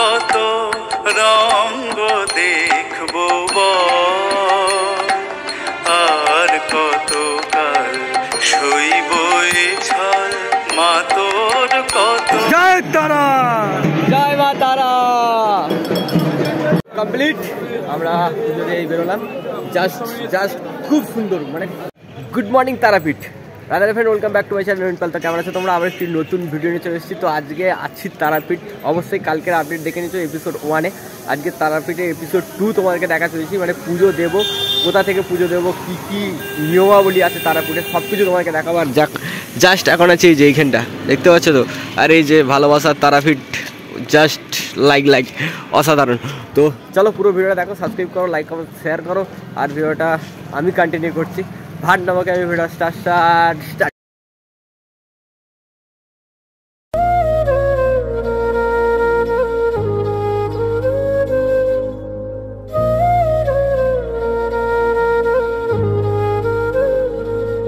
কত রঙ্গ দেখবো আর কত কাল সইব ছাল মা তোর কত। জয় তারা, জয় মা তারা। কমপ্লিট, আমরা এই বেরোলাম। জাস্ট খুব সুন্দর, মানে good morning Tarapith. Radha friend, welcome back to my channel Nayan Pal. কেমন আছো তোমরা? আবার একটি নতুন ভিডিও নিয়ে চলে এসেছি। তো আজকে আছি তারাপীঠ। অবশ্যই কালকের আপডেট দেখে নিচ্ছ এপিসোড 1-এ। আজকে তারাপীঠের এপিসোড 2 তোমাদেরকে দেখা চলেছি। মানে পুজো দেবো, কোথা থেকে পুজো দেবো, কী কী নিয়মাবলী আছে তারাপীঠে, সব কিছু তোমাদেরকে দেখাবো। আর জাস্ট এখন আছে এই যে এইখানটা দেখতে পাচ্ছ তো। আর এই যে ভালোবাসার তারাপীঠ, জাস্ট লাইক অসাধারণ। তো চলো পুরো ভিডিওটা দেখো, সাবস্ক্রাইব করো, লাইক করো, শেয়ার করো। আর ভিডিওটা আমি কন্টিনিউ করছি। ভাট নামকে আমি ভিডিও স্টার্ট।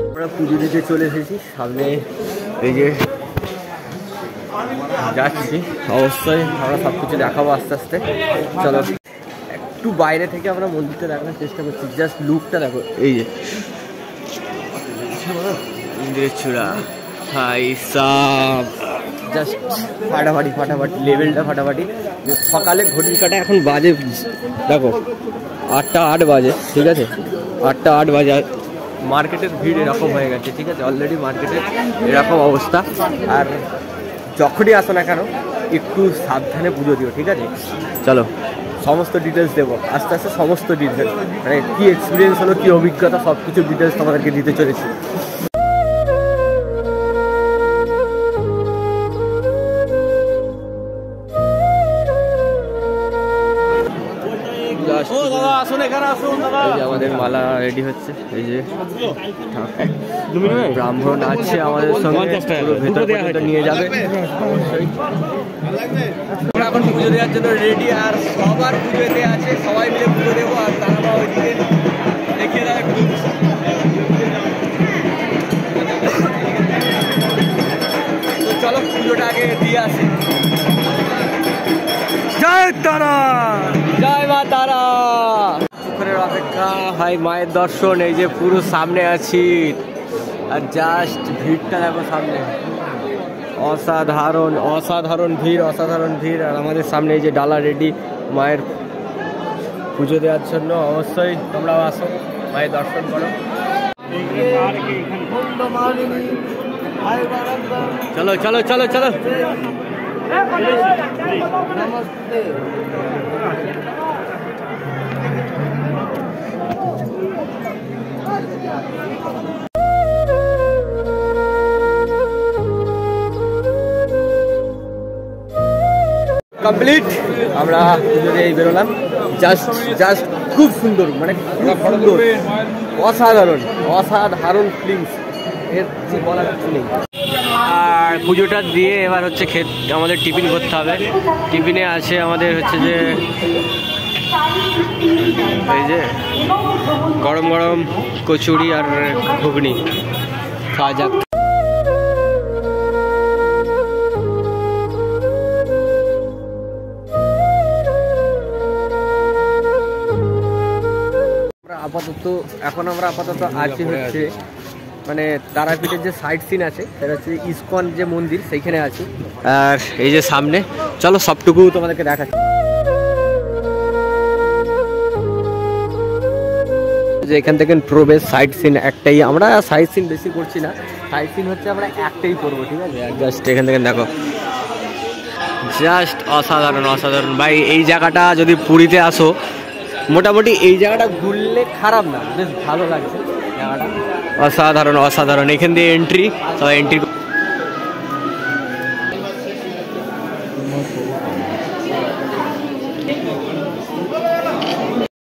আমরা পুজো দিতে চলে এসেছি। সামনে এই যে যাচ্ছি, অবশ্যই আমরা সব কিছু দেখাবো আস্তে আস্তে। চলো একটু বাইরে থেকে আমরা মন্দিরটা দেখানোর চেষ্টা করছি। জাস্ট লুকটা দেখো, এই যে ইন্দ্রের চূড়া, হাই সাব, জাস্ট ফাটাফাটি লেভেলটা ফাটাফাটি। সকালে ঘড়ির কাটা এখন বাজে দেখো 8টা 8 বাজে, ঠিক আছে? 8টা 8 বাজে। আর মার্কেটের ভিড় এরকম হয়ে গেছে, ঠিক আছে? অলরেডি মার্কেটের এরকম অবস্থা। আর যখনই আসো না কেন একটু সাবধানে পুজো দিও, ঠিক আছে? চলো সমস্ত ডিটেলস দেবো আস্তে আস্তে, সমস্ত ডিটেলস, মানে কী এক্সপিরিয়েন্স হলো, কী অভিজ্ঞতা, সব কিছু ডিটেলস তোমাদেরকে দিতে চলেছি। আমাদের মালা রেডি হচ্ছে, এই যে ব্রাহ্মণ আছে আমাদের সঙ্গে, ভেতর পর্যন্ত নিয়ে যাবে অবশ্যই। আমরা এখন পুজো দেওয়ার জন্য রেডি, আর সবার পুজো দিতে আছে, সবাই মিলে পুজো দেবো। আর তারা ওইদিকে দেখিয়ে দেয় একটু। তো চলো পুজোটা আগে দিয়ে আসি। জয় তারা, জয় মা তারা। অপেক্ষা হয় মায়ের দর্শন, এই যে পুরো সামনে আছি। আর জাস্ট ভিড়টা দেখো সামনে, অসাধারণ ভিড়। আর আমাদের সামনে এই যে ডালা রেডি মায়ের পুজো দেওয়ার জন্য। অবশ্যই তোমরাও আসো, মায়ের দর্শন করো। চলো কমপ্লিট, আমরা পুজোতে এই বেরোলাম। জাস্ট খুব সুন্দর, মানে খুব সুন্দর, অসাধারণ ফিলিংস, এর কিছু বলার কিছু নেই। আর পুজোটা দিয়ে এবার হচ্ছে আমাদের টিফিন করতে হবে। টিফিনে আছে আমাদের হচ্ছে যে এই যে গরম কচুরি আর ঘুগনি খাওয়া যাক। আমরা আপাতত আছি হচ্ছে মানে তারাপীঠের যে সাইড সিন আছে, সেটা হচ্ছে ইসকন যে মন্দির, সেইখানে আছি। আর এই যে সামনে, চলো সবটুকু তোমাদেরকে দেখাচ্ছি। যে এখান থেকে প্রবেশ, সাইড সিন একটাই। আমরা সাইড সিন বেশি করছি না, সাইড সিন হচ্ছে আমরা একটাই করবো, ঠিক আছে? জাস্ট এখান থেকে দেখো, জাস্ট অসাধারণ ভাই। এই জায়গাটা যদি পুরীতে আসো, মোটামুটি এই জায়গাটা ঘুরলে খারাপ না, বেশ ভালো লাগছে জায়গাটা। অসাধারণ। এখান দিয়ে এন্ট্রি, সবাই এন্ট্রি।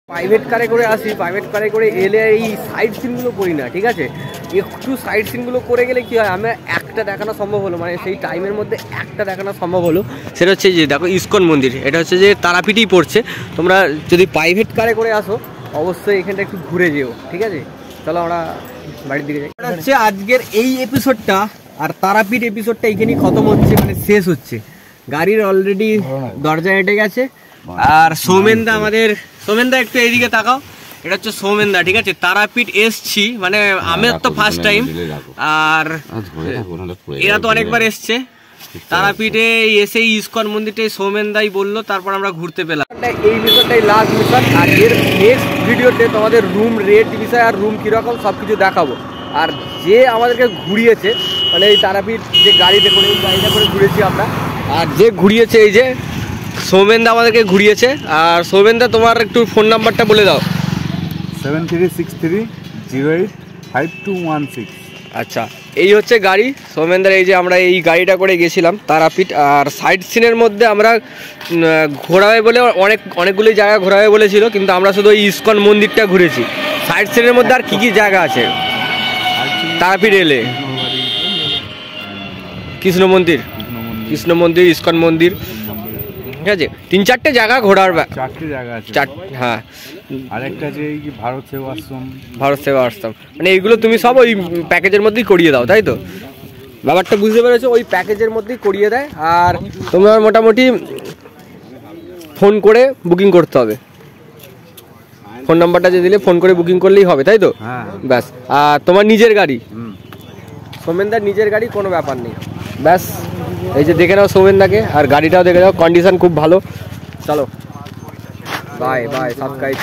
প্রাইভেট কারে করে আসি, প্রাইভেট কারে করে এলে এই সাইড সিনগুলো করি না, ঠিক আছে? একটু সাইড সিনগুলো করে গেলে কি হয়, আমার একটা দেখানো সম্ভব হলো, মানে সেই টাইমের মধ্যে একটা দেখানো সম্ভব হলো। সেটা হচ্ছে যে দেখো ইসকন মন্দির, এটা হচ্ছে যে তারাপীঠেই পড়ছে। তোমরা যদি প্রাইভেট কারে করে আসো, অবশ্যই এখানটা একটু ঘুরে যেও, ঠিক আছে? চলো আমরা বাড়ির দিকে যাই। হচ্ছে আজকের এই এপিসোডটা আর তারাপীঠ এপিসোডটা এখানেই খতম হচ্ছে, মানে শেষ হচ্ছে। গাড়ির অলরেডি দরজা এঁটে গেছে। আর সৌমেনদা একটু এইদিকে তাকাও, এটা হচ্ছে সৌমেনদা, ঠিক আছে। তারাপীঠ এসছি, মানে আমি তো ফার্স্ট টাইম, আর এরা তো অনেকবার এসছে তারাপীঠে। এসে ইস্কন মন্দিরটাই সৌমেনদাই বললো, তারপর আমরা ঘুরতে পেলাম। এই মিশনটাই লাস্ট মিশন, আর এর নেক্সট ভিডিওতে তোমাদের রুম রেট বিষয় আর রুম কীরকম সব কিছু দেখাবো। আর যে আমাদেরকে ঘুরিয়েছে, মানে এই তারাপীঠ যে গাড়িতে করে, এই গাড়িটা করে ঘুরেছি আমরা, আর যে ঘুরিয়েছে এই যে সৌমেনদা আমাদেরকে ঘুরিয়েছে। আর সৌমেনদা তোমার একটু ফোন নাম্বারটা বলে দাও। 7363085216। আচ্ছা, এই হচ্ছে গাড়ি সৌমেনদার। এই যে আমরা এই গাড়িটা করে গেছিলাম তারাপীঠ। আর সাইড সিনের মধ্যে আমরা ঘোরাবে বলে অনেকগুলি জায়গা ঘোরাবে বলেছিল, কিন্তু আমরা শুধু ওই ইস্কন মন্দিরটা ঘুরেছি। সাইড সিনের মধ্যে আর কি কি জায়গা আছে তারাপীঠ এলে? কৃষ্ণ মন্দির, ইস্কন মন্দির, ঠিক আছে। 3-4টে জায়গা ঘোরার, 4টে জায়গা আছে। হ্যাঁ, আরেকটা যে ভারত সেবাশ্রম, মানে এইগুলো তুমি সব ওই প্যাকেজের মধ্যেই করিয়ে দাও, তাই তো? ব্যাপারটা বুঝতে পেরেছো, ওই প্যাকেজের মধ্যেই করিয়ে দেয়। আর তোমার মোটামুটি ফোন করে বুকিং করতে হবে। ফোন নাম্বারটা যে দিলে ফোন করে বুকিং করলেই হবে, তাই তো? হ্যাঁ, ব্যাস। আর তোমার নিজের গাড়ি, সৌমেনদার নিজের গাড়ি, কোনো ব্যাপার নেই। ব্যাস, এই যে দেখে নাও সৌমেনদাকে, আর গাড়িটাও দেখে নাও, কন্ডিশন খুব ভালো। চলো, বাই বাই, সাবস্ক্রাইব।